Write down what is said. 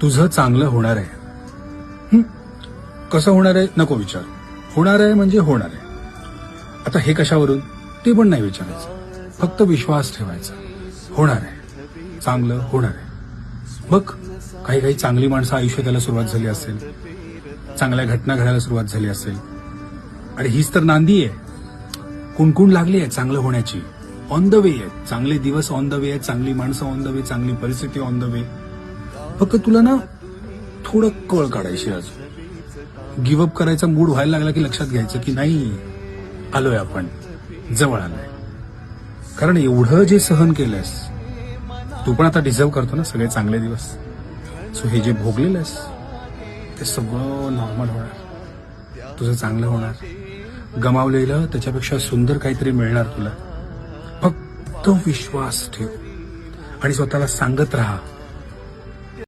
तुझं चांगलं होणार आहे. कसं होणार आहे नको विचार. होणार आहे म्हणजे होणार आहे. आता हे कशावरून ते पण नाही विचारायचं, फक्त विश्वास ठेवायचा. होणार आहे, चांगलं होणार आहे. बघ, काही काही चांगली माणसं आयुष्यात यायला सुरुवात झाली असेल, चांगल्या घटना घडायला सुरुवात झाली असेल, आणि हीच तर नांदी आहे. कुणकुण लागली आहे चांगलं होण्याची. ऑन द वे आहे, चांगले दिवस ऑन द वे आहे, चांगली माणसं ऑन द वे, चांगली परिस्थिती ऑन द वे. फक्त तुला ना थोडं कळ काढायची. अजून गिव्हअप करायचा मूड व्हायला लागला की लक्षात घ्यायचं की नाही, आलोय आपण, जवळ आलोय. कारण एवढं जे सहन केलंयस तू पण आता डिझर्व करतो ना सगळे चांगले दिवस. सो हे जे भोगलेलंस ते सगळं नॉर्मल होणार, तुझं चांगलं होणार. गमावलेलं त्याच्यापेक्षा सुंदर काहीतरी मिळणार तुला. फक्त विश्वास ठेव आणि स्वतःला सांगत राहा